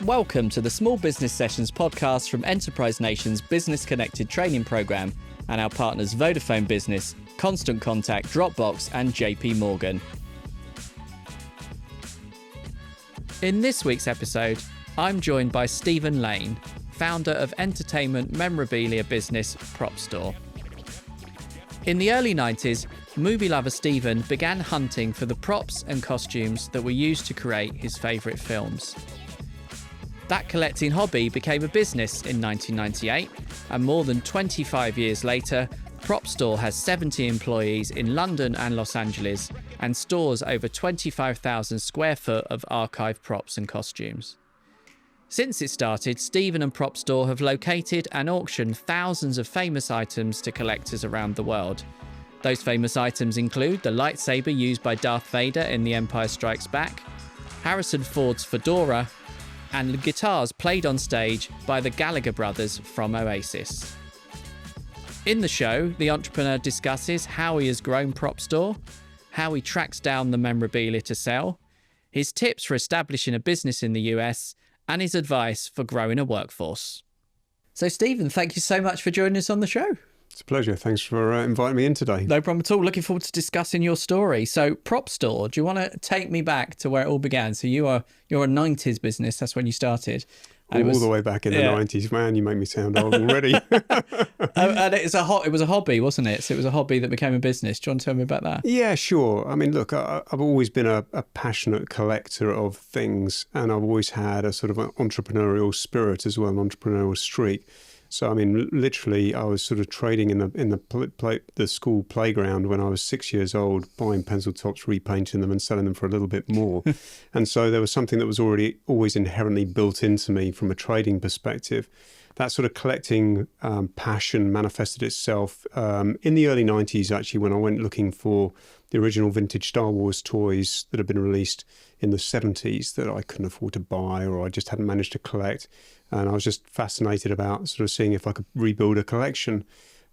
Welcome to the Small Business Sessions podcast from Enterprise Nation's Business Connected training program and our partners Vodafone Business, Constant Contact, Dropbox and JP Morgan. In this week's episode, I'm joined by Stephen Lane, founder of entertainment memorabilia business Propstore. In the early 90s, movie lover Stephen began hunting for the props and costumes that were used to create his favourite films. That collecting hobby became a business in 1998, and more than 25 years later, Propstore has 70 employees in London and Los Angeles and stores over 25,000 square foot of archive props and costumes. Since it started, Stephen and Propstore have located and auctioned thousands of famous items to collectors around the world. Those famous items include the lightsaber used by Darth Vader in The Empire Strikes Back, Harrison Ford's fedora, and the guitars played on stage by the Gallagher brothers from Oasis. In the show, the entrepreneur discusses how he has grown Propstore, how he tracks down the memorabilia to sell, his tips for establishing a business in the US, and his advice for growing a workforce. So Stephen, thank you so much for joining us on the show. It's a pleasure. Thanks for inviting me in today. No problem at all. Looking forward to discussing your story. So Propstore, do you want to take me back to where it all began? So you're a 90s business. That's when you started. All the way back in the 90s. Man, you make me sound old already. And it was a hobby, wasn't it? So it was a hobby that became a business. Do you want to tell me about that? Yeah, sure. I mean, look, I've always been a passionate collector of things, and I've always had a sort of an entrepreneurial spirit as well, an entrepreneurial streak. So, I mean, literally, I was sort of trading in the school playground when I was 6 years old, buying pencil tops, repainting them and selling them for a little bit more. And so there was something that was always inherently built into me from a trading perspective. That sort of collecting passion manifested itself in the early 90s, actually, when I went looking for the original vintage Star Wars toys that had been released in the 70s that I couldn't afford to buy or I just hadn't managed to collect. And I was just fascinated about sort of seeing if I could rebuild a collection.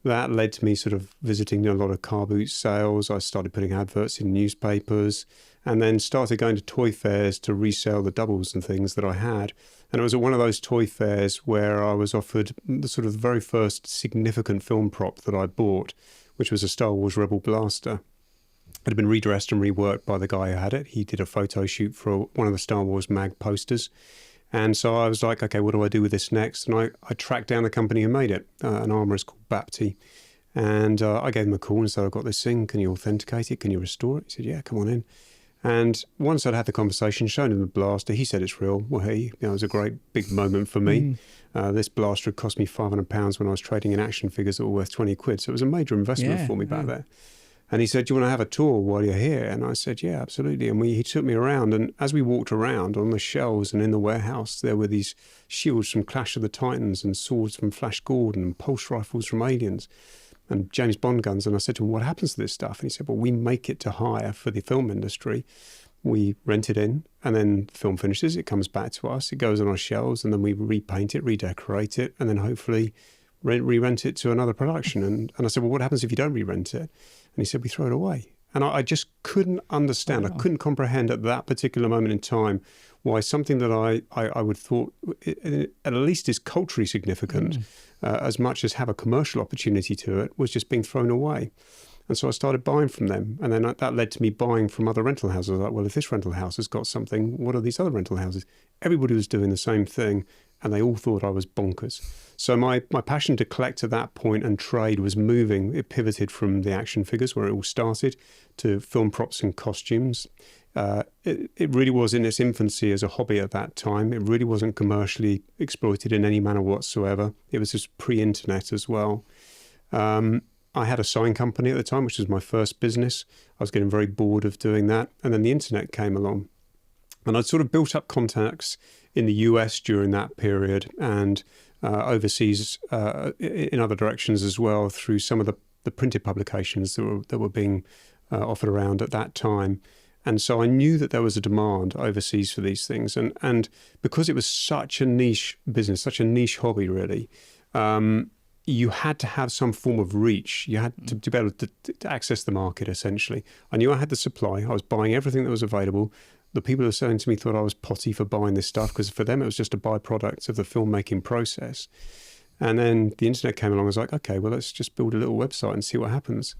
That led to me sort of visiting a lot of car boot sales. I started putting adverts in newspapers and then started going to toy fairs to resell the doubles and things that I had. And it was at one of those toy fairs where I was offered the sort of very first significant film prop that I bought, which was a Star Wars Rebel blaster. It had been redressed and reworked by the guy who had it. He did a photo shoot for one of the Star Wars mag posters. And so I was like, okay, what do I do with this next? And I tracked down the company who made it, an armourist called Bapti. And I gave him a call and said, I've got this thing. Can you authenticate it? Can you restore it? He said, yeah, come on in. And once I'd had the conversation, shown him the blaster, he said it's real. Well, hey, it was a great big moment for me. This blaster had cost me £500 when I was trading in action figures that were worth 20 quid. So it was a major investment for me back there. And he said, do you want to have a tour while you're here? And I said, yeah, absolutely. And he took me around. And as we walked around on the shelves and in the warehouse, there were these shields from Clash of the Titans and swords from Flash Gordon and pulse rifles from Aliens and James Bond guns. And I said to him, what happens to this stuff? And he said, well, we make it to hire for the film industry. We rent it in, and then the film finishes. It comes back to us. It goes on our shelves, and then we repaint it, redecorate it, and then hopefully re-rent it to another production. And I said, well, what happens if you don't re-rent it? And he said, we throw it away. And I just couldn't understand. I couldn't comprehend at that particular moment in time why something that I would thought at least is culturally significant, as much as have a commercial opportunity to it, was just being thrown away. And so I started buying from them. And then that led to me buying from other rental houses. I was like, well, if this rental house has got something, what are these other rental houses? Everybody was doing the same thing, and they all thought I was bonkers. So my passion to collect at that point and trade was moving. It pivoted from the action figures, where it all started, to film props and costumes. It really was in its infancy as a hobby at that time. It really wasn't commercially exploited in any manner whatsoever. It was just pre-internet as well. I had a sign company at the time, which was my first business. I was getting very bored of doing that. And then the internet came along. And I'd sort of built up contacts in the US during that period and overseas in other directions as well through some of the printed publications that were being offered around at that time. And so I knew that there was a demand overseas for these things. And because it was such a niche business, such a niche hobby, really, you had to have some form of reach. You had to be able to access the market, essentially. I knew I had the supply. I was buying everything that was available. The people who were selling to me thought I was potty for buying this stuff, because for them it was just a byproduct of the filmmaking process. And then the internet came along. I was like, okay, well, let's just build a little website and see what happens.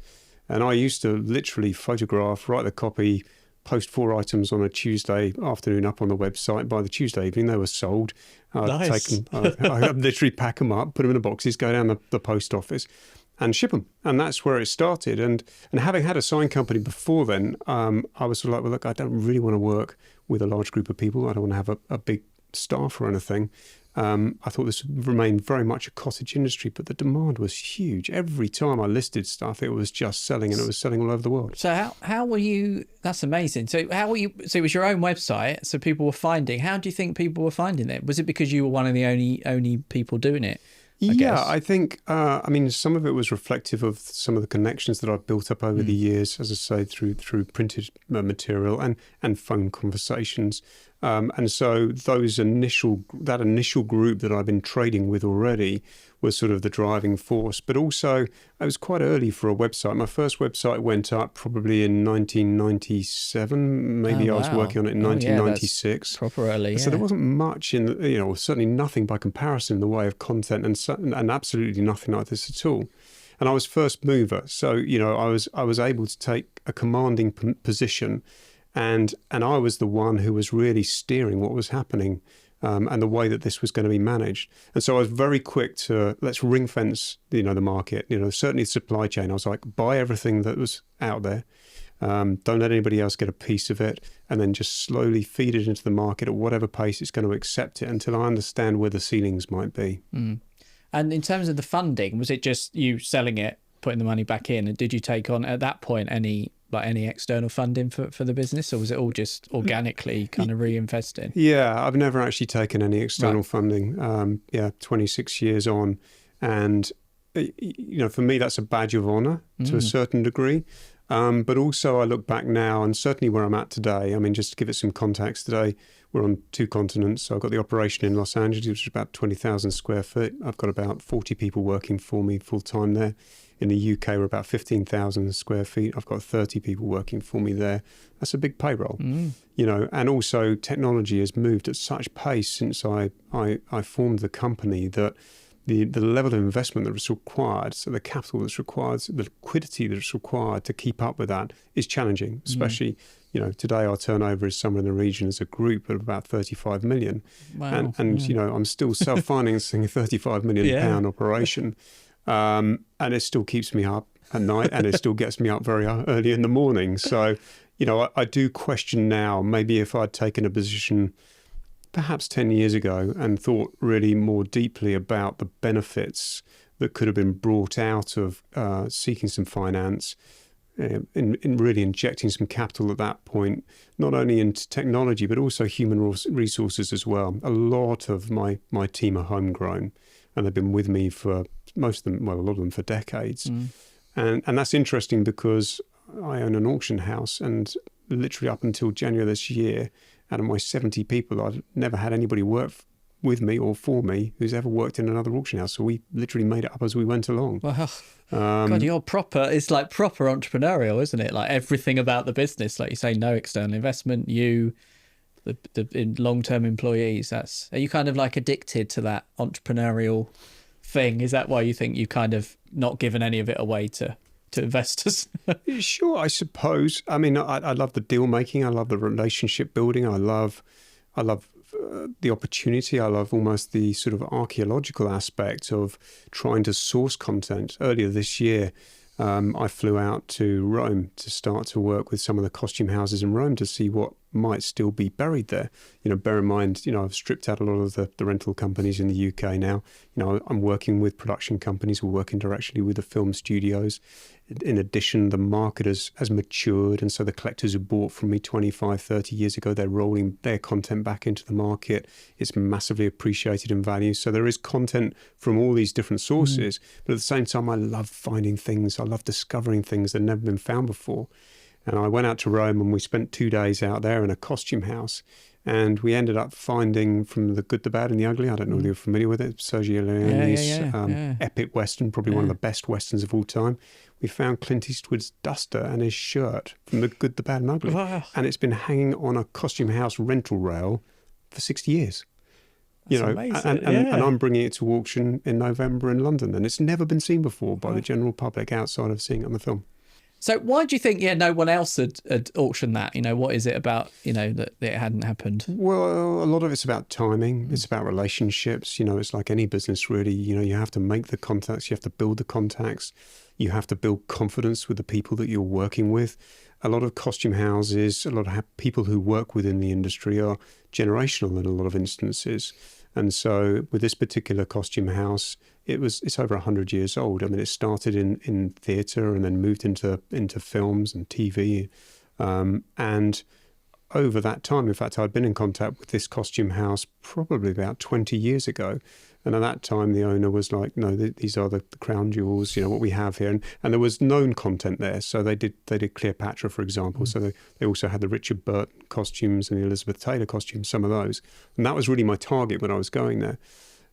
And I used to literally photograph, write the copy, post 4 items on a Tuesday afternoon up on the website. By the Tuesday evening, they were sold. Nice. I'd literally pack them up, put them in the boxes, go down the post office and ship them. And that's where it started. And having had a sign company before then, I was sort of like, well, look, I don't really want to work with a large group of people. I don't want to have a big staff or anything. I thought this would remain very much a cottage industry, but the demand was huge. Every time I listed stuff, it was just selling, and it was selling all over the world. So how were you? That's amazing. So how were you? So it was your own website. So people were finding. How do you think people were finding it? Was it because you were one of the only people doing it? I think, I mean, some of it was reflective of some of the connections that I've built up over the years, as I say, through printed material and phone conversations. And so that initial group that I've been trading with already was sort of the driving force. But also, I was quite early for a website. My first website went up probably in 1997. Maybe I was working on it in 1996. Yeah, proper early. Yeah. So there wasn't much certainly nothing by comparison in the way of content, and absolutely nothing like this at all. And I was first mover, so I was able to take a commanding position. And I was the one who was really steering what was happening and the way that this was going to be managed. And so I was very quick to let's ring fence, the market, certainly the supply chain. I was like, buy everything that was out there. Don't let anybody else get a piece of it, and then just slowly feed it into the market at whatever pace it's going to accept it until I understand where the ceilings might be. Mm. And in terms of the funding, was it just you selling it, putting the money back in? And did you take on at that point any external funding for the business, or was it all just organically kind of reinvesting? Yeah, I've never actually taken any external funding. 26 years on. And, for me, that's a badge of honor to a certain degree. But also I look back now, and certainly where I'm at today, I mean, just to give it some context, today we're on 2 continents. So I've got the operation in Los Angeles, which is about 20,000 square foot. I've got about 40 people working for me full time there. In the UK, we're about 15,000 square feet. I've got 30 people working for me there. That's a big payroll, and also technology has moved at such pace since I formed the company that the level of investment that is required, so the capital that's required, the liquidity that's required to keep up with that is challenging, especially, today our turnover is somewhere in the region as a group of about 35 million. Wow. And I'm still self-financing a 35 million pound operation. And it still keeps me up at night, and it still gets me up very early in the morning. So, I do question now, maybe if I'd taken a position perhaps 10 years ago and thought really more deeply about the benefits that could have been brought out of seeking some finance, in really injecting some capital at that point, not only into technology, but also human resources as well. A lot of my team are homegrown, and they've been with me for a lot of them for decades. And that's interesting because I own an auction house, and literally up until January this year, out of my 70 people, I've never had anybody work with me or for me who's ever worked in another auction house. So we literally made it up as we went along. Wow. God, you're proper, it's like proper entrepreneurial, isn't it? Like everything about the business, like you say, no external investment, the long-term employees. Are you kind of like addicted to that entrepreneurial thing? Is that why you think you kind of not given any of it away to investors? Sure, I suppose. I mean, I love the deal making. I love the relationship building. I love the opportunity. I love almost the sort of archaeological aspect of trying to source content. Earlier this year, I flew out to Rome to start to work with some of the costume houses in Rome to see what might still be buried there. Bear in mind, I've stripped out a lot of the rental companies in the UK now. I'm working with production companies. We're working directly with the film studios. In addition, the market has matured, and so the collectors who bought from me 25, 30 years ago, they're rolling their content back into the market. It's massively appreciated in value. So there is content from all these different sources, but at the same time, I love finding things. I love discovering things that have never been found before. And I went out to Rome, and we spent 2 days out there in a costume house. And we ended up finding from The Good, the Bad and the Ugly, I don't know if you're familiar with it, Sergio Leone's epic Western, probably one of the best Westerns of all time. We found Clint Eastwood's duster and his shirt from The Good, the Bad and Ugly. Wow. And it's been hanging on a costume house rental rail for 60 years. That's amazing. And I'm bringing it to auction in November in London, and it's never been seen before by the general public outside of seeing it on the film. So why do you think, no one else had auctioned that? What is it about, that it hadn't happened? Well, a lot of it's about timing. It's about relationships. It's like any business, really. You have to make the contacts. You have to build the contacts. You have to build confidence with the people that you're working with. A lot of costume houses, a lot of people who work within the industry are generational in a lot of instances. And so with this particular costume house, it's over 100 years old. I mean, it started in theatre and then moved into films and TV. And over that time, in fact, I'd been in contact with this costume house probably about 20 years ago. And at that time, the owner was like, no, these are the crown jewels, what we have here. And there was known content there. So they did Cleopatra, for example. So they also had the Richard Burton costumes and the Elizabeth Taylor costumes, some of those. And that was really my target when I was going there.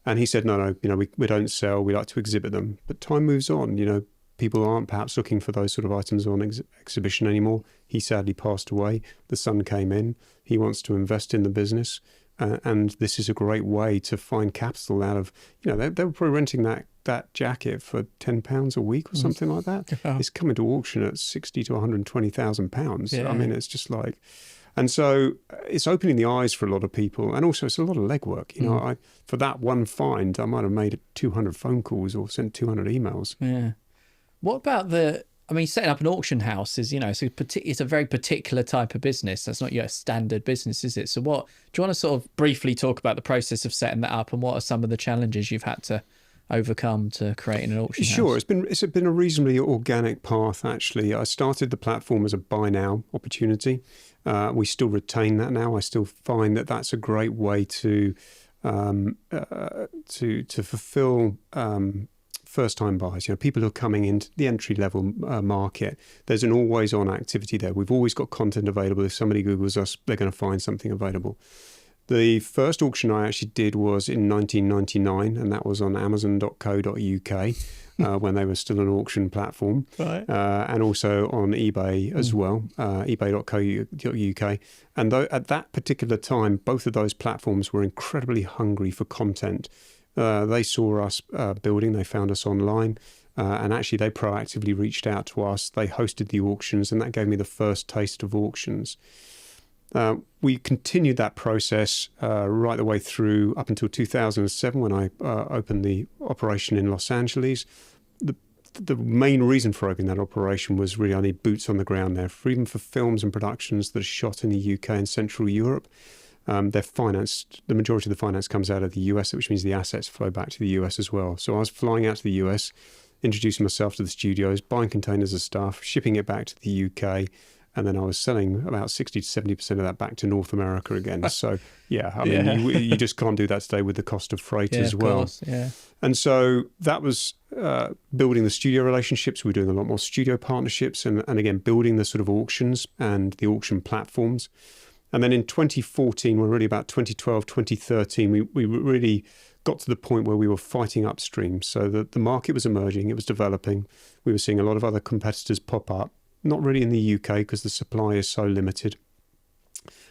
And he said, no, we don't sell, we like to exhibit them. But time moves on, people aren't perhaps looking for those sort of items on exhibition anymore. He sadly passed away. The son came in. He wants to invest in the business. And this is a great way to find capital out of, they were probably renting that jacket for £10 a week or something like that. Oh. It's coming to auction at £60,000 to £120,000. Yeah. I mean, it's just like, and so it's opening the eyes for a lot of people. And also it's a lot of legwork. For that one find, I might have made 200 phone calls or sent 200 emails. Yeah. What about setting up an auction house is, it's a very particular type of business. That's not your standard business, is it? So do you want to sort of briefly talk about the process of setting that up and what are some of the challenges you've had to overcome to creating an auction house? Sure. It's been a reasonably organic path, actually. I started the platform as a buy now opportunity. We still retain that now. I still find that that's a great way to fulfill first-time buyers, people who are coming into the entry-level market. There's an always-on activity there. We've always got content available. If somebody Googles us, they're going to find something available. The first auction I actually did was in 1999, and that was on Amazon.co.uk when they were still an auction platform, right. And also on eBay as well, eBay.co.uk. And at that particular time, both of those platforms were incredibly hungry for content. They saw us building, they found us online, and actually they proactively reached out to us. They hosted the auctions, and that gave me the first taste of auctions. We continued that process right the way through up until 2007 when I opened the operation in Los Angeles. The main reason for opening that operation was really I need boots on the ground there, even for films and productions that are shot in the UK and Central Europe. They're financed, the majority of the finance comes out of the US, which means the assets flow back to the US as well. So I was flying out to the US, introducing myself to the studios, buying containers of stuff, shipping it back to the UK, and then I was selling about 60 to 70% of that back to North America again. So, you just can't do that today with the cost of freight as well. Course, yeah. And so that was building the studio relationships. We were doing a lot more studio partnerships and again, building the sort of auctions and the auction platforms. And then in 2014, well, really about 2012, 2013, we really got to the point where we were fighting upstream. So the market was emerging, it was developing. We were seeing a lot of other competitors pop up, not really in the UK because the supply is so limited,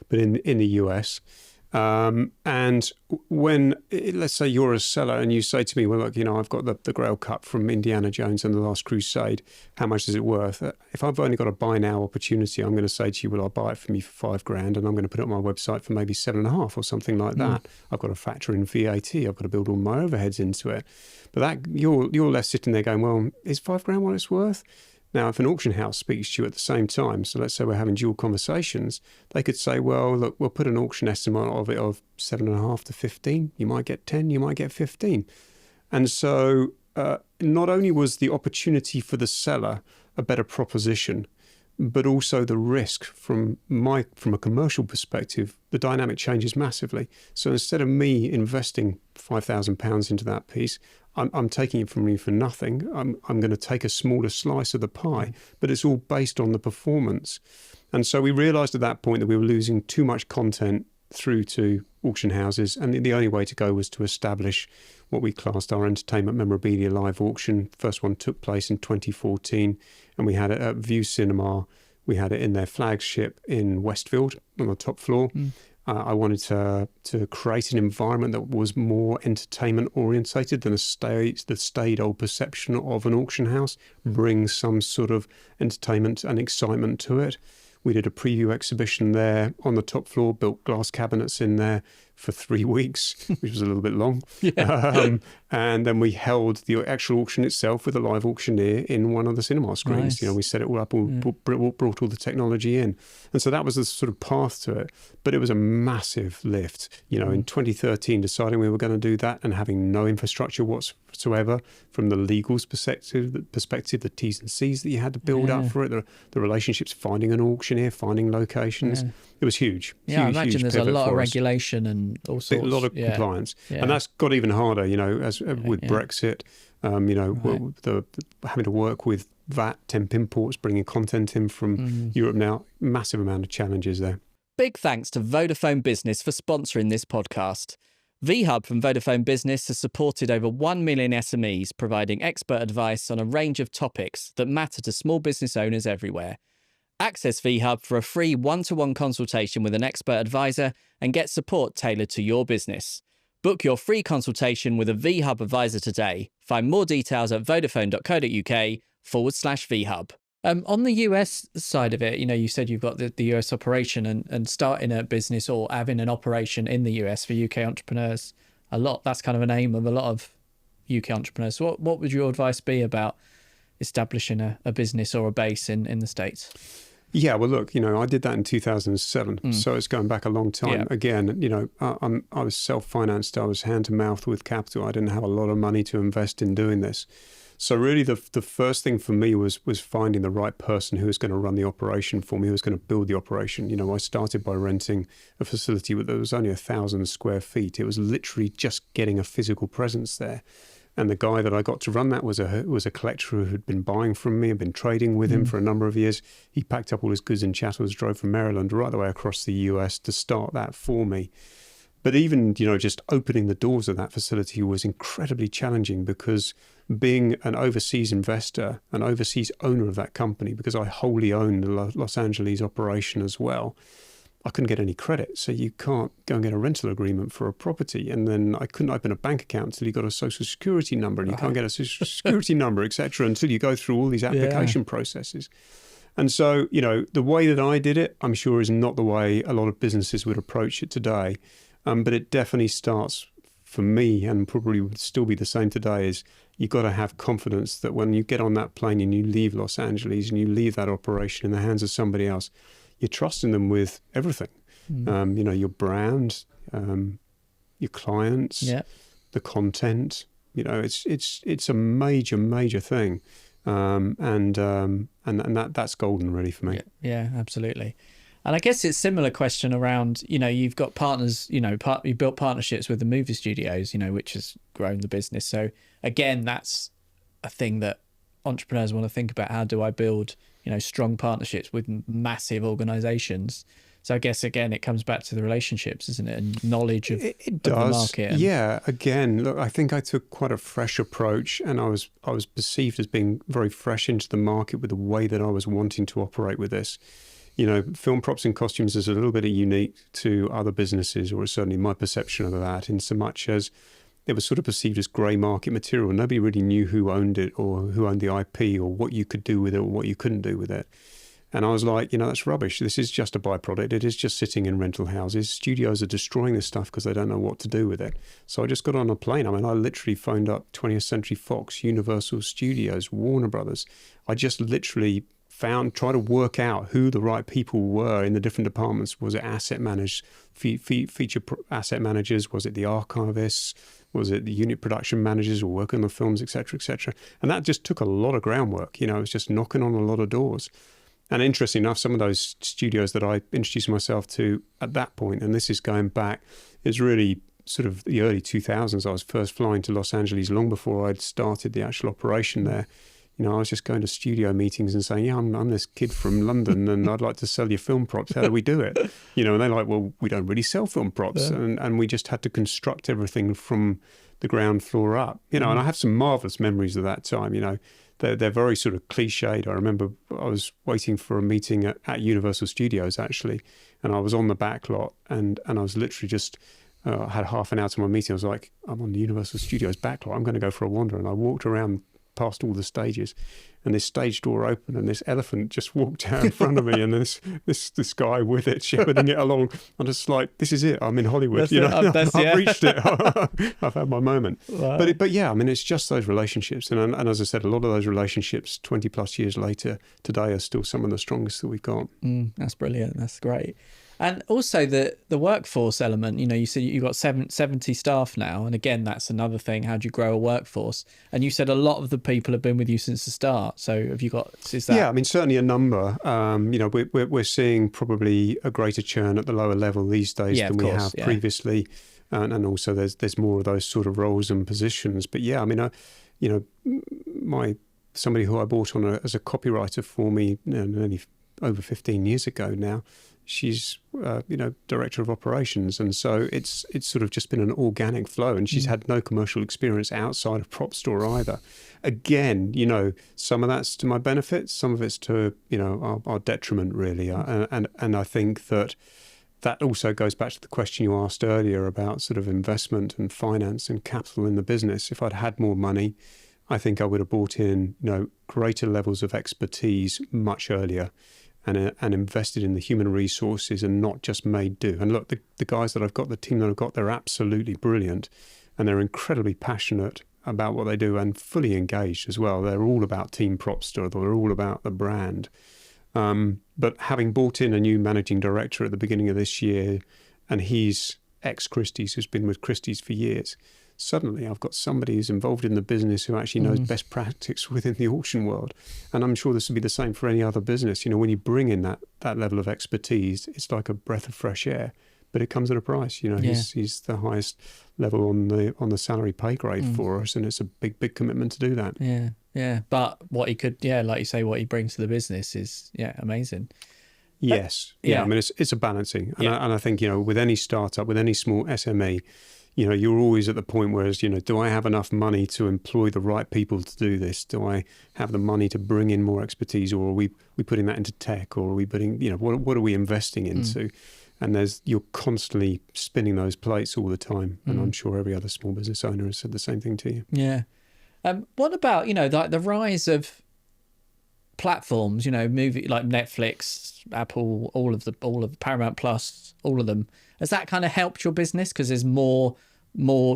but in the US. And when, let's say you're a seller and you say to me, well, look, I've got the Grail Cup from Indiana Jones and The Last Crusade. How much is it worth? If I've only got a buy now opportunity, I'm going to say to you, well, I'll buy it for me for $5,000 and I'm going to put it on my website for maybe 7.5 or something like that. I've got to factor in VAT. I've got to build all my overheads into it. But that you're left sitting there going, well, is $5,000 what it's worth? Now, if an auction house speaks to you at the same time, so let's say we're having dual conversations, they could say, well, look, we'll put an auction estimate of it of 7.5 to 15. You might get 10, you might get 15. And so not only was the opportunity for the seller a better proposition, but also the risk from a commercial perspective, the dynamic changes massively. So instead of me investing £5,000 into that piece, I'm taking it from you for nothing. I'm going to take a smaller slice of the pie, but it's all based on the performance. And so we realized at that point that we were losing too much content through to auction houses. And the only way to go was to establish what we classed our entertainment memorabilia live auction. First one took place in 2014, and we had it at View Cinema. We had it in their flagship in Westfield on the top floor. I wanted to create an environment that was more entertainment orientated than the staid old perception of an auction house. Bring some sort of entertainment and excitement to it. We did a preview exhibition there on the top floor, built glass cabinets in there for 3 weeks, which was a little bit long. And then we held the actual auction itself with a live auctioneer in one of the cinema screens. Nice. You know, we set it all up, brought all the technology in. And so that was the sort of path to it. But it was a massive lift. You know, in 2013, deciding we were going to do that and having no infrastructure whatsoever from the legals perspective, the T's and C's that you had to build up for it, the relationships, finding an auctioneer, finding locations. It was huge. Yeah, I imagine there's a lot of regulation and all sorts. A lot of compliance. And that's got even harder, you know, as with Brexit, you know, the having to work with VAT, temp imports, bringing content in from Europe now, massive amount of challenges there. Big thanks to Vodafone Business for sponsoring this podcast. VHub from Vodafone Business has supported over 1 million SMEs, providing expert advice on a range of topics that matter to small business owners everywhere. Access VHub for a free one-to-one consultation with an expert advisor and get support tailored to your business. Book your free consultation with a VHub advisor today. Find more details at vodafone.co.uk/VHub. On the US side of it, you know, you said you've got the US operation and starting a business or having an operation in the US for UK entrepreneurs. That's kind of an aim of a lot of UK entrepreneurs. So what would your advice be about establishing a business or a base in the States? Yeah, well, look, you know, I did that in 2007, so it's going back a long time. Yeah. Again, you know, I was self-financed. I was hand to mouth with capital. I didn't have a lot of money to invest in doing this. So really the first thing for me was finding the right person who was going to run the operation for me, who was going to build the operation. You know, I started by renting a facility that was only 1,000 square feet. It was literally just getting a physical presence there. And the guy that I got to run that was a collector who had been buying from me, had been trading with him for a number of years. He packed up all his goods and chattels, drove from Maryland right the way across the US to start that for me. But even, you know, just opening the doors of that facility was incredibly challenging, because being an overseas investor, an overseas owner of that company, because I wholly owned the Los Angeles operation as well, I couldn't get any credit. So you can't go and get a rental agreement for a property. And then I couldn't open a bank account until you got a social security number, and you can't get a social security number, etc., until you go through all these application processes. And so, you know, the way that I did it, I'm sure, is not the way a lot of businesses would approach it today. But it definitely starts, for me, and probably would still be the same today, is you've got to have confidence that when you get on that plane and you leave Los Angeles and you leave that operation in the hands of somebody else, you're trusting them with everything. You know, your brand, your clients, the content. You know, it's a major thing, and that's golden, really, for me. Yeah, absolutely. And I guess it's a similar question around, you know, you've got partners, you know, you built partnerships with the movie studios, you know, which has grown the business. So again, that's a thing that entrepreneurs want to think about. How do I build, you know, strong partnerships with massive organizations? So I guess, again, it comes back to the relationships, isn't it? And knowledge of the market. Yeah. Again, look, I think I took quite a fresh approach, and I was perceived as being very fresh into the market with the way that I was wanting to operate with this. You know, film props and costumes is a little bit unique to other businesses, or certainly my perception of that, in so much as it was sort of perceived as grey market material. Nobody really knew who owned it, or who owned the IP, or what you could do with it, or what you couldn't do with it. And I was like, you know, that's rubbish. This is just a byproduct. It is just sitting in rental houses. Studios are destroying this stuff because they don't know what to do with it. So I just got on a plane. I mean, I literally phoned up 20th Century Fox, Universal Studios, Warner Brothers. I just literally try to work out who the right people were in the different departments. Was it asset managers, feature asset managers? Was it the archivists? Was it the unit production managers who were working on the films, et cetera, et cetera? And that just took a lot of groundwork. You know, it was just knocking on a lot of doors. And interesting enough, some of those studios that I introduced myself to at that point, and this is going back, is really sort of the early 2000s. I was first flying to Los Angeles long before I'd started the actual operation there. I was just going to studio meetings and saying, yeah, I'm this kid from London and I'd like to sell your film props. How do we do it? And they're like, well, we don't really sell film props. Yeah. And we just had to construct everything from the ground floor up, and I have some marvelous memories of that time. They're very sort of cliched. I remember I was waiting for a meeting at Universal Studios, actually, and I was on the back lot and I was literally just, I had half an hour to my meeting. I was like, I'm on the Universal Studios back lot. I'm going to go for a wander. And I walked around past all the stages, and this stage door opened and this elephant just walked out in front of me, and this guy with it shepherding it along. I'm just like, this is it. I'm in Hollywood. I've reached it. I've had my moment. Wow. But yeah, it's just those relationships, and as I said, a lot of those relationships 20 plus years later today are still some of the strongest that we've got. That's brilliant. That's great. And also the workforce element, you said you've got 70 staff now. And again, that's another thing. How do you grow a workforce? And you said a lot of the people have been with you since the start. So have you got, is that? Yeah, certainly a number. We're seeing probably a greater churn at the lower level these days than we have previously. And also there's more of those sort of roles and positions. But yeah, somebody who I brought on as a copywriter for me nearly over 15 years ago now, she's director of operations, and so it's sort of just been an organic flow, and she's had no commercial experience outside of Propstore either. Again, some of that's to my benefit, some of it's to our detriment really, and I think that also goes back to the question you asked earlier about sort of investment and finance and capital in the business. If I'd had more money, I think I would have brought in greater levels of expertise much earlier, and invested in the human resources and not just made do. And look, the guys that I've got, the team that I've got, they're absolutely brilliant, and they're incredibly passionate about what they do and fully engaged as well. They're all about Team Propstore. They're all about the brand. But having brought in a new managing director at the beginning of this year, and he's ex-Christie's, who's been with Christie's for years, suddenly I've got somebody who's involved in the business who actually knows best practice within the auction world. And I'm sure this would be the same for any other business. When you bring in that level of expertise, it's like a breath of fresh air, but it comes at a price. He's the highest level on the salary pay grade for us, and it's a big commitment to do that. Yeah. But what he could, like you say, what he brings to the business is, amazing. Yes. It's a balancing. And I think, with any startup, with any small SME, you're always at the point where, do I have enough money to employ the right people to do this? Do I have the money to bring in more expertise, or are we putting that into tech, or are we putting, what are we investing into? And you're constantly spinning those plates all the time. And I'm sure every other small business owner has said the same thing to you. Yeah. What about, the rise of platforms, movie like Netflix, Apple, all of Paramount Plus, all of them? Has that kind of helped your business because there's more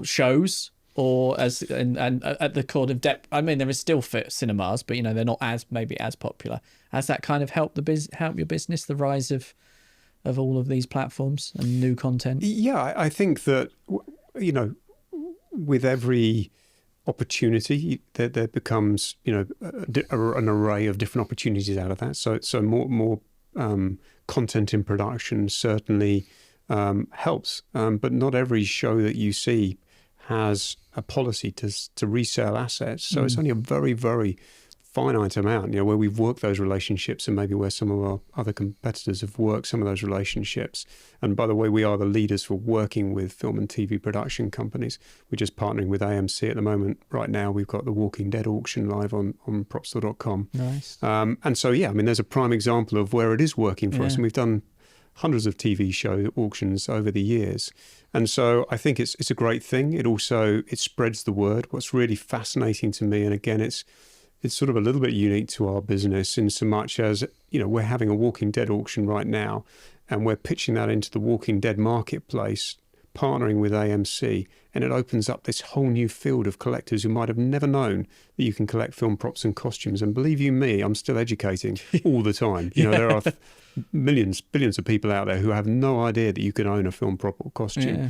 shows, or and at the core of depth? There is still cinemas, but they're not as popular. Has that kind of helped help your business, the rise of all of these platforms and new content? Yeah, I think that with every opportunity, there becomes an array of different opportunities out of that. So more content in production certainly helps, but not every show that you see has a policy to resell assets. So it's only a very, very finite amount, where we've worked those relationships, and maybe where some of our other competitors have worked some of those relationships. And by the way, we are the leaders for working with film and TV production companies. We're just partnering with AMC at the moment. Right now, we've got the Walking Dead auction live on propstore.com. Nice. And so, there's a prime example of where it is working for us. And we've done hundreds of TV show auctions over the years. And so I think it's a great thing. It spreads the word. What's really fascinating to me, and again, it's sort of a little bit unique to our business in so much as, we're having a Walking Dead auction right now, and we're pitching that into the Walking Dead marketplace, partnering with AMC, and it opens up this whole new field of collectors who might have never known that you can collect film props and costumes. And believe you me, I'm still educating all the time. There are billions of people out there who have no idea that you can own a film prop or costume. Yeah.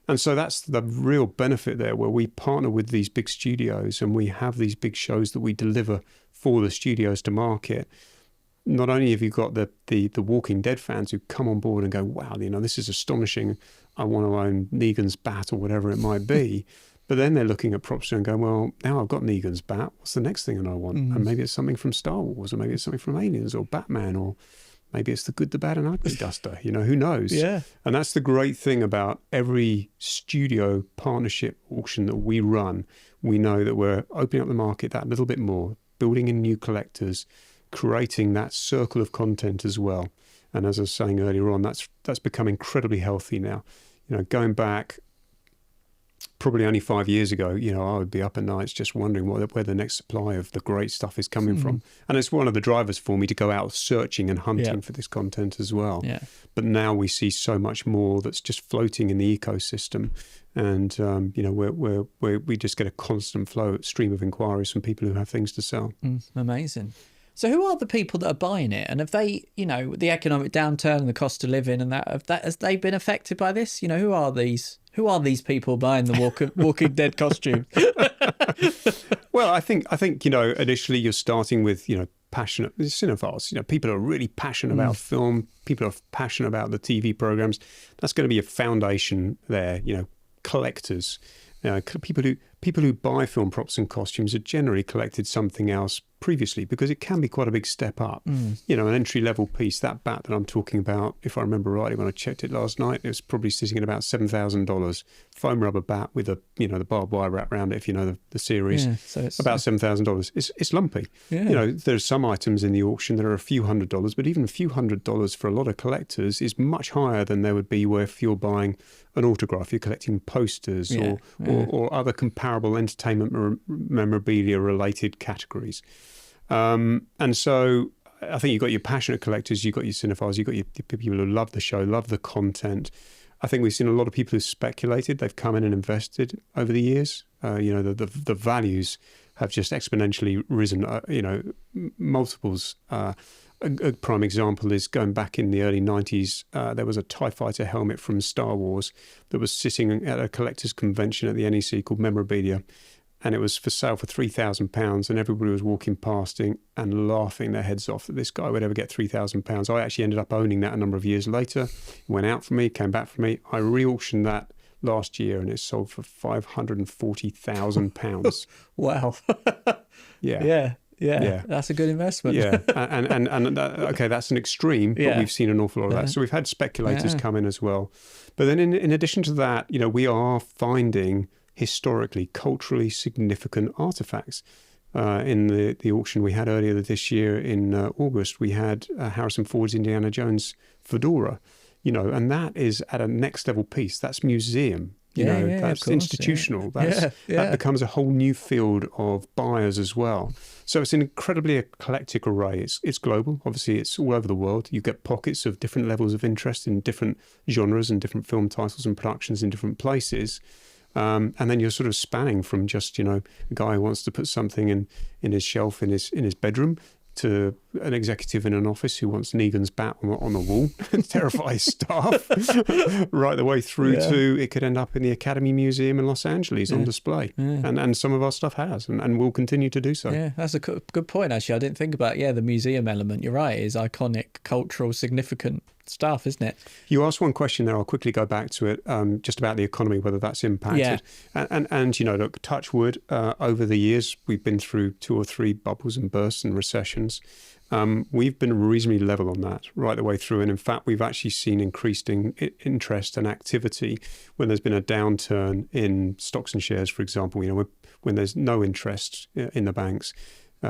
And so that's the real benefit there, where we partner with these big studios and we have these big shows that we deliver for the studios to market. Not only have you got the Walking Dead fans who come on board and go, wow, this is astonishing. I want to own Negan's bat or whatever it might be. But then they're looking at Propstore and going, well, now I've got Negan's bat. What's the next thing that I want? And maybe it's something from Star Wars, or maybe it's something from Aliens or Batman, or maybe it's the Good, the Bad and Ugly duster. Who knows? Yeah. And that's the great thing about every studio partnership auction that we run. We know that we're opening up the market that little bit more, building in new collectors, creating that circle of content as well. And as I was saying earlier on, that's become incredibly healthy now. Going back probably only 5 years ago, I would be up at nights just wondering where the next supply of the great stuff is coming from. And it's one of the drivers for me to go out searching and hunting for this content as well. Yeah. But now we see so much more that's just floating in the ecosystem. And, we just get a constant stream of inquiries from people who have things to sell. Amazing. So who are the people that are buying it? And have they, the economic downturn and the cost of living and has they been affected by this? Who are these people buying the Walking Dead costume? Well, I think initially you're starting with passionate cinephiles. People are really passionate about film. People are passionate about the TV programs. That's going to be a foundation there. Collectors, people who buy film props and costumes have generally collected something else previously, because it can be quite a big step up. An entry-level piece, that bat that I'm talking about, if I remember rightly when I checked it last night, it was probably sitting at about $7,000. Foam rubber bat with the barbed wire wrapped around it, if you know the series. Yeah, so it's about $7,000. It's lumpy. Yeah. There's some items in the auction that are a few $100s, but even a few $100s for a lot of collectors is much higher than there would be if you're buying an autograph, you're collecting posters or other comparable entertainment memorabilia related categories. And so I think you've got your passionate collectors, you've got your cinephiles, you've got your people who love the show, love the content. I think we've seen a lot of people who speculated. They've come in and invested over the years. The values have just exponentially risen, multiples. A prime example is going back in the early 90s, there was a TIE fighter helmet from Star Wars that was sitting at a collector's convention at the NEC called Memorabilia. And it was for sale for £3,000, and everybody was walking past and laughing their heads off that this guy would ever get £3,000. I actually ended up owning that a number of years later. It went out for me, came back for me. I re-auctioned that last year, and it sold for £540,000. Wow. Yeah. Yeah, that's a good investment. Yeah, and okay, that's an extreme, but we've seen an awful lot of that. So we've had speculators come in as well. But then in addition to that, we are finding historically, culturally significant artifacts. In the auction we had earlier this year in August, we had Harrison Ford's Indiana Jones fedora, and that is at a next level piece. That's museum, that's institutional. That becomes a whole new field of buyers as well. So it's an incredibly eclectic array. It's global. Obviously, it's all over the world. You get pockets of different levels of interest in different genres and different film titles and productions in different places. And then you're sort of spanning from just, a guy who wants to put something in his shelf in his bedroom to an executive in an office who wants Negan's bat on the wall, terrify his staff, right the way through to it could end up in the Academy Museum in Los Angeles on display. Yeah. And some of our stuff has and will continue to do so. Yeah, that's a good point, actually. I didn't think about, the museum element. You're right, it is iconic, cultural, significant stuff, isn't it? You asked one question there, I'll quickly go back to it, just about the economy, whether that's impacted. And look, touch wood, over the years, we've been through 2 or 3 bubbles and bursts and recessions. We've been reasonably level on that right the way through. And in fact, we've actually seen increased interest and activity when there's been a downturn in stocks and shares, for example, when there's no interest in the banks,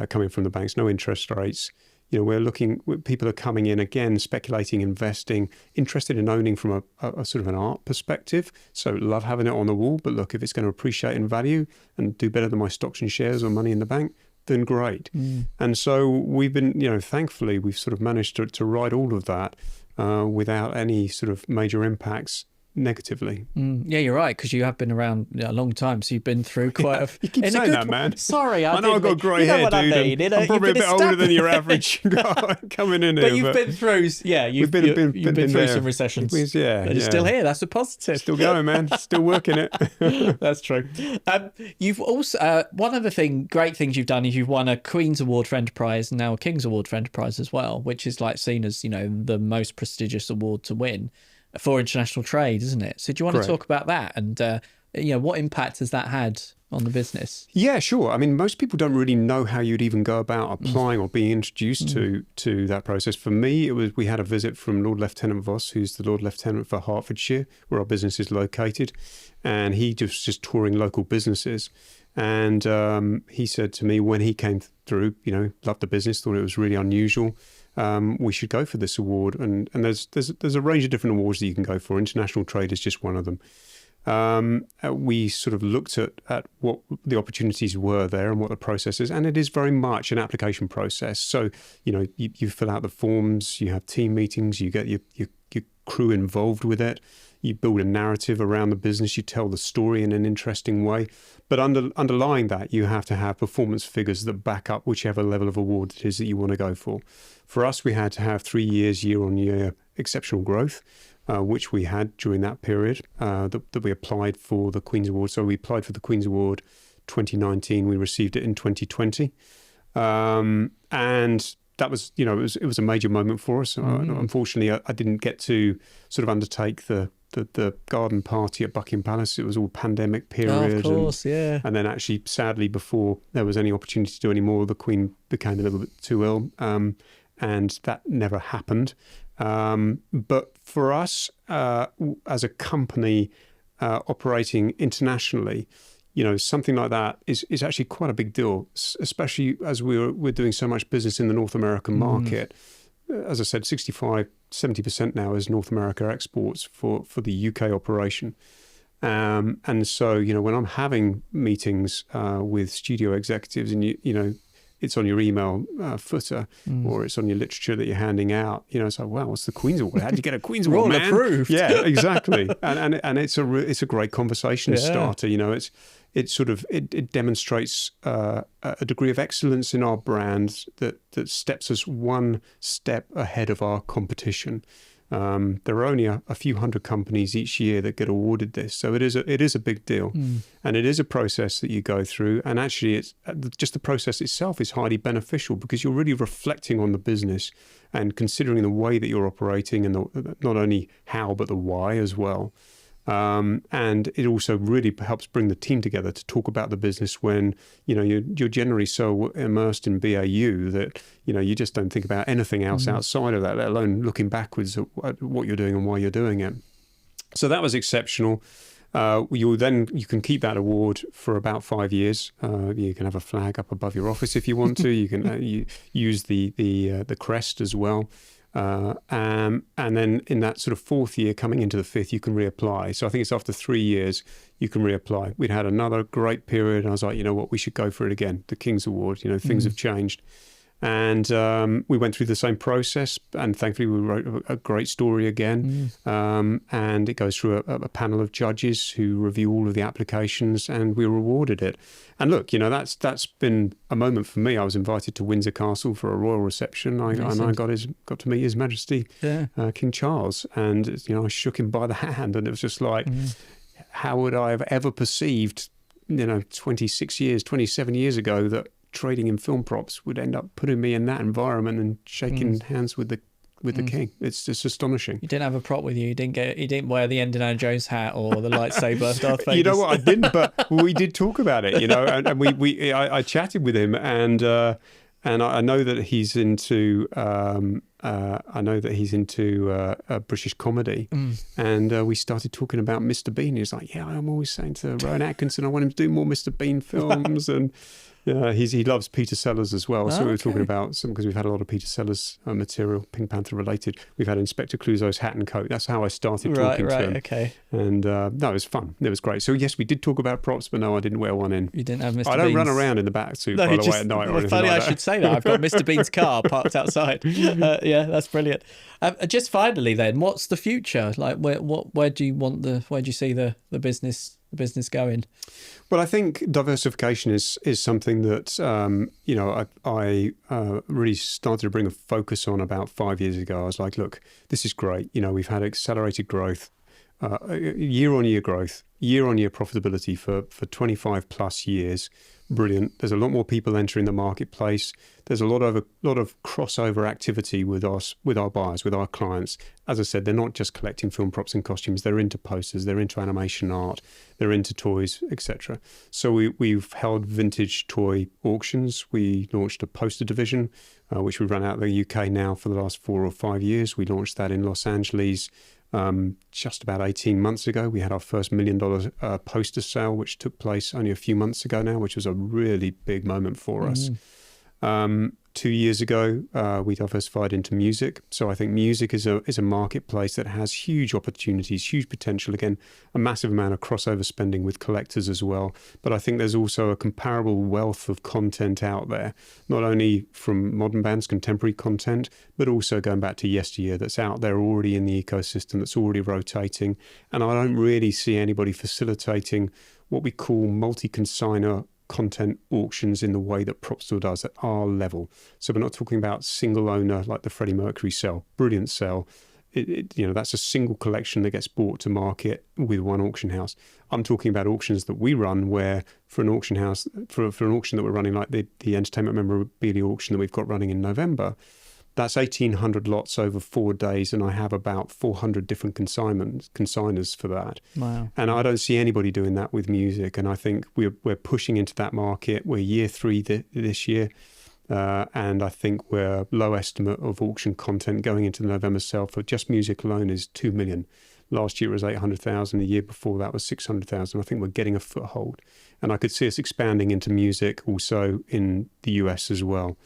coming from the banks, no interest rates. We're looking, people are coming in again, speculating, investing, interested in owning from a sort of an art perspective. So love having it on the wall, but look, if it's going to appreciate in value and do better than my stocks and shares or money in the bank, then great. And so we've been, thankfully, we've sort of managed to ride all of that without any sort of major impacts negatively. Yeah, you're right, because you have been around a long time, so you've been through quite a... You keep saying that, man. Sorry, I know I've got grey hair, dude. I'm probably a bit older than your average guy coming in here. But you've been through, you've been through some recessions. You're still here, that's a positive. Still going, man. Still working it. That's true. You've also, one of the great things you've done is you've won a Queen's Award for Enterprise and now a King's Award for Enterprise as well, which is seen as, the most prestigious award to win for international trade, isn't it? So do you want to talk about that and what impact has that had on the business? Yeah, sure. I mean, most people don't really know how you'd even go about applying or being introduced to that process. For me, we had a visit from Lord Lieutenant Voss, who's the Lord Lieutenant for Hertfordshire, where our business is located, and he just touring local businesses. And he said to me when he came through, loved the business, thought it was really unusual. We should go for this award. And there's a range of different awards that you can go for. International trade is just one of them. We sort of looked at what the opportunities were there and what the process is, and it is very much an application process. So, you fill out the forms, you have team meetings, you get your crew involved with it, you build a narrative around the business, you tell the story in an interesting way. But underlying that, you have to have performance figures that back up whichever level of award it is that you want to go for. For us, we had to have 3 years, year-on-year exceptional growth. Which we had during that period that we applied for the Queen's Award. So we applied for the Queen's Award 2019. We received it in 2020. And that was, it was a major moment for us. Unfortunately, I didn't get to sort of undertake the garden party at Buckingham Palace. It was all pandemic period. Oh, of course, yeah. And then actually, sadly, before there was any opportunity to do any more, the Queen became a little bit too ill. And that never happened. But for us, as a company operating internationally, something like that is actually quite a big deal, especially as we're doing so much business in the North American market. As I said, 65-70% now is North America exports for the UK operation. And so, when I'm having meetings with studio executives and, it's on your email footer or it's on your literature that you're handing out. It's like, wow, what's the Queen's Award? How did you get a Queen's Award, man? Approved. Yeah, exactly. and it's a great conversation starter. It demonstrates a degree of excellence in our brand that steps us one step ahead of our competition. There are only a few hundred companies each year that get awarded this, so it is a big deal, and it is a process that you go through. And actually, it's just the process itself is highly beneficial because you're really reflecting on the business and considering the way that you're operating and not only how but the why as well. And it also really helps bring the team together to talk about the business when you're generally so immersed in BAU that you just don't think about anything else outside of that, let alone looking backwards at what you're doing and why you're doing it. So that was exceptional. You can keep that award for about 5 years. You can have a flag up above your office if you want to. You can use the crest as well. And then in that sort of fourth year, coming into the fifth, you can reapply. So I think it's after 3 years, you can reapply. We'd had another great period. And I was like, you know what, we should go for it again. The King's Award, things have changed. And we went through the same process, and thankfully we wrote a great story again. And it goes through a panel of judges who review all of the applications, and we were awarded it. And look, that's been a moment for me. I was invited to Windsor Castle for a royal reception, and I got to meet His Majesty King Charles, and I shook him by the hand, and it was just like, how would I have ever perceived, 27 years ago that trading in film props would end up putting me in that environment and shaking hands with the king. It's just astonishing. You didn't have a prop with you. You didn't wear the Indiana Jones hat or the lightsaber Darth Vader. You know what? I didn't, but we did talk about it. And I chatted with him, and I know that he's into British comedy, and we started talking about Mr. Bean. He was like, "Yeah, I'm always saying to Rowan Atkinson, I want him to do more Mr. Bean films," and he loves Peter Sellers as well. So we were talking about some, because we've had a lot of Peter Sellers material, Pink Panther related. We've had Inspector Clouseau's hat and coat. That's how I started talking to him. Okay. And no, it was fun. It was great. So yes, we did talk about props, but no, I didn't wear one in. You didn't have Mr. I don't Bean's... run around in the back suit, by the way, at night. Well, funny, I should say that. I've got Mr. Bean's car parked outside. Yeah, that's brilliant. Just finally, then, what's the future? Like, where do you see the business going? Well, I think diversification is something that I really started to bring a focus on about 5 years ago. I was like, look, this is great. We've had accelerated growth, year-on-year growth, year-on-year profitability for 25 plus years, brilliant. There's a lot more people entering the marketplace. There's a lot of crossover activity with us, with our buyers, with our clients. As I said, they're not just collecting film props and costumes. They're into posters. They're into animation art. They're into toys, etc. So we've held vintage toy auctions. We launched a poster division, which we've run out of the UK now for the last 4 or 5 years. We launched that in Los Angeles just about 18 months ago. We had our first $1 million poster sale, which took place only a few months ago now, which was a really big moment for us. 2 years ago, we diversified into music. So I think music is a marketplace that has huge opportunities, huge potential. Again, a massive amount of crossover spending with collectors as well. But I think there's also a comparable wealth of content out there, not only from modern bands, contemporary content, but also going back to yesteryear that's out there already in the ecosystem, that's already rotating. And I don't really see anybody facilitating what we call multi-consigner content auctions in the way that Propstore does at our level. So we're not talking about single owner like the Freddie Mercury sale, brilliant sale. That's a single collection that gets brought to market with one auction house. I'm talking about auctions that we run where for an auction house, for an auction that we're running like the entertainment memorabilia auction that we've got running in November, that's 1,800 lots over 4 days, and I have about 400 different consigners for that. Wow. And I don't see anybody doing that with music, and I think we're pushing into that market. We're year 3 this year, and I think we're low estimate of auction content going into the November sale for just music alone is 2 million. Last year it was 800,000. The year before that was 600,000. I think we're getting a foothold, and I could see us expanding into music also in the US as well.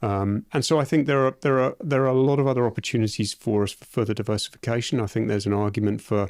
And so I think there are a lot of other opportunities for us for further diversification. I think there's an argument for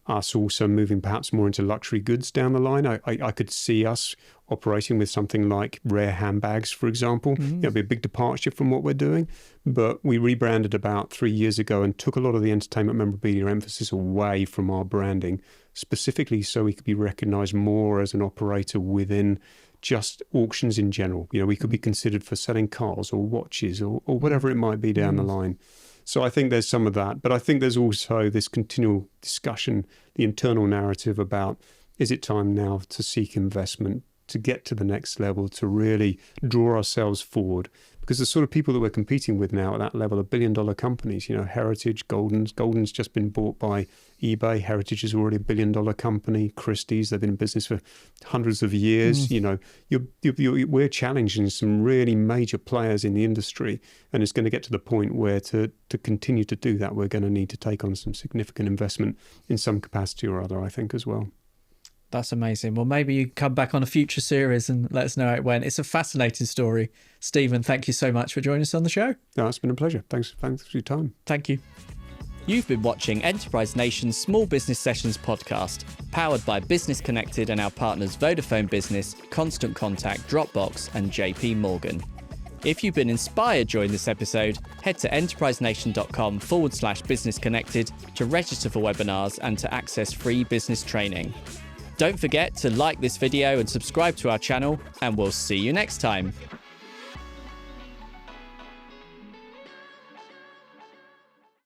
us also moving perhaps more into luxury goods down the line. I could see us operating with something like rare handbags, for example. It'll be a big departure from what we're doing, but we rebranded about 3 years ago and took a lot of the entertainment memorabilia emphasis away from our branding, specifically so we could be recognized more as an operator within just auctions in general. We could be considered for selling cars or watches or whatever it might be down the line. So I think there's some of that. But I think there's also this continual discussion, the internal narrative about, is it time now to seek investment, to get to the next level, to really draw ourselves forward? Because the sort of people that we're competing with now at that level are billion-dollar companies. Heritage, Golden's just been bought by eBay. Heritage is already a billion-dollar company. Christie's, they've been in business for hundreds of years. We're challenging some really major players in the industry, and it's going to get to the point where to continue to do that, we're going to need to take on some significant investment in some capacity or other, I think, as well. That's amazing. Well, maybe you come back on a future series and let us know how it went. It's a fascinating story. Stephen, thank you so much for joining us on the show. No, it's been a pleasure. Thanks for your time. Thank you. You've been watching Enterprise Nation's Small Business Sessions podcast, powered by Business Connected and our partners Vodafone Business, Constant Contact, Dropbox and JP Morgan. If you've been inspired during this episode, head to enterprisenation.com/business connected to register for webinars and to access free business training. Don't forget to like this video and subscribe to our channel, and we'll see you next time.